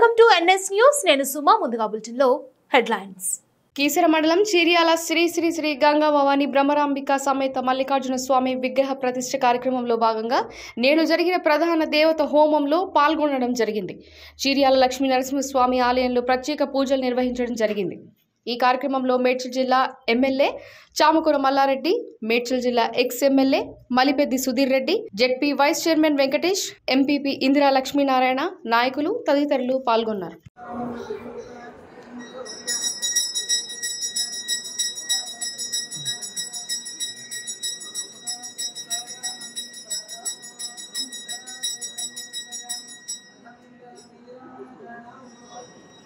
Welcome to NS news. నేను సుమా. ముందుగా బులెటిన్లో హెడ్లైన్స్. కీసర మండలం చీర్యాల శ్రీ శ్రీ శ్రీ గంగా భవాని బ్రహ్మరాంబిక సమేత మల్లికార్జున స్వామి విగ్రహ ప్రతిష్ఠ కార్యక్రమంలో భాగంగా నేడు జరిగిన ప్రధాన దేవత హోమంలో పాల్గొనడం జరిగింది. చీర్యాల లక్ష్మీ నరసింహస్వామి ఆలయంలో ప్రత్యేక పూజలు నిర్వహించడం జరిగింది. ఈ కార్యక్రమంలో మేడ్చల్ జిల్లా ఎమ్మెల్యే చామకూర మల్లారెడ్డి, మేడ్చల్ జిల్లా ex MLA Malipeddi Sudheer Reddy, ZP vice chairman Venkatesh, MPP Indira Lakshminarayana, నాయకులు తదితరులు పాల్గొన్నారు.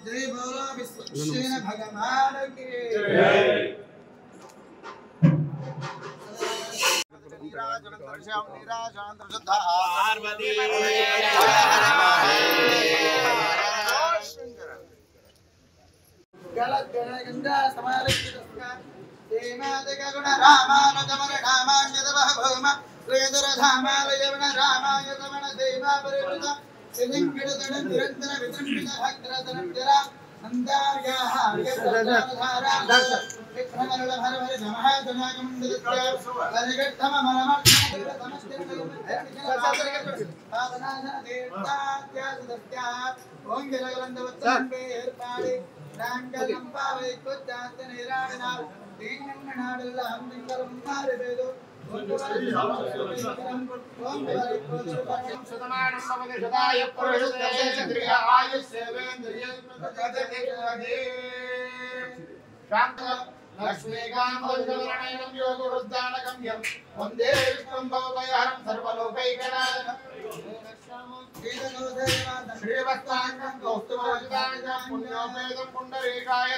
जय बोलो विश्वक्षेण भगवान की जय। गंगा समालक्षितस्का देमादिगुण रामानुजमन रामान्यतमः भौम श्रीधर धामालयवन रामायतमन देवा परिवृत सिलिंगडतन निरंतर वितृंबित भक्तरतन जरा नंदार्याः यत्तधारा विक्रमरुल भर भर नमः जनागम दित्या हरिगठम मनमर्थ साधना देवतात्या सत्या ओम जलगलंदवत्तंबे एर्पाडे नांगलम पावे कुच्चात निराणना दीनंगनाडल्ला हम्मिंगलम मारेदो लक्ष्मीकांत योगुरुद्दानगम्यं वंदे विष्णुं भवभयहरं सर्वलोकैकनाथं श्रीवत्सांगं कौस्तुभवज्ञानं पुण्योपेदं पुण्डरीकाय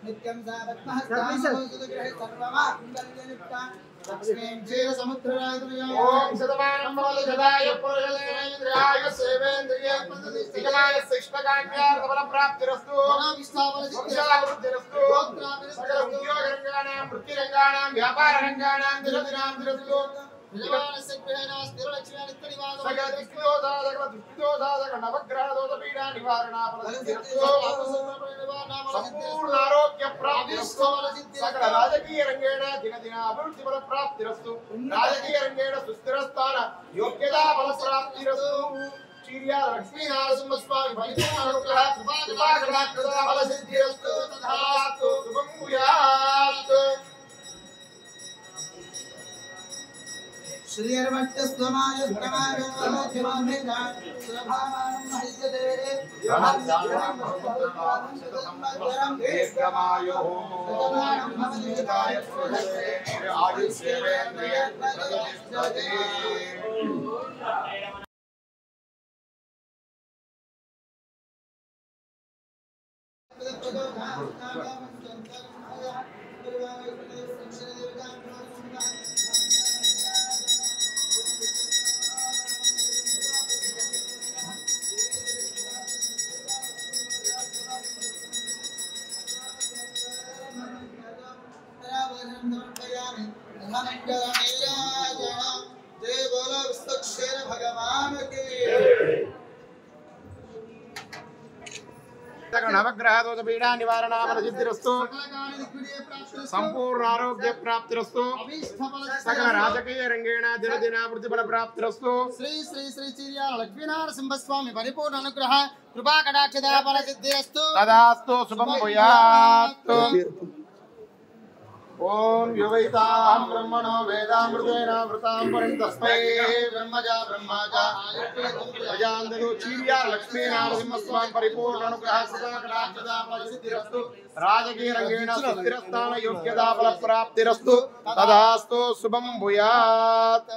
नित्यं ओम सदमानं भवति सदाय पुरुषेन्द्रियाय सेवेन्द्रिये प्रतिष्ठितमाय शिष्टकान्यार्थ फलप्राप्तिरस्तु वंशावृद्धिरस्तु सकल उद्योगरङ्गाणां वृत्तिरङ्गाणां व्यापाररङ्गाणां दिनदिनां सकल राजकीय रंगेण दिन दिन अभिवृद्धि फल प्राप्तिरस्तु राजकीय रंगेण सुस्थिरस्थान योग्यता फल प्राप्तिरस्तु चीर्या लक्ष्मी नरसिंहस्वामी परिपूर्ण अनुग्रह कृपा कटाक्ष फल सिद्धिरस्तु तथास्तु शुभं भूयात्। श्री अर्वट्टस्वमाय स्तमाय नमोधिमामेधा सुभामानं महियते यमन्यं दीर्घमायो सतमानं भवतीदाय पुरुषे आयुष्येवेन्द्रिये प्रतिष्ठते। जय बोलो विश्वक्षेण भगवान की नवग्रह दोष पीड़ा निवारणाफल सिद्धिरस्तु संपूर्ण आरोग्य प्राप्तिरस्तु सकल राजकीय रंगेण दिन दिनाभिवृद्धि फल प्राप्तिरस्तु। श्री श्री श्री चीर्याल लक्ष्मी नरसिंहस्वामी परिपूर्ण अनुग्रह कृपा कटाक्ष फल सिद्धिरस्तु तदास्तु शुभं भूयात्। ओम योगैताहं ब्रह्मणो वेदामृतेन वृतां परिं तस्मै ब्रह्मजा ब्रह्माजा अजान्दो चीर्या लक्ष्मी नरसिंहस्वामी परिपूर्ण अनुग्रह सदा कटाक्षदा फल सिद्धिरस्तु राजकीय रंगेण सुस्थिरस्थान योग्यता फल प्राप्तिरस्तु तदास्तु शुभं भूयात्।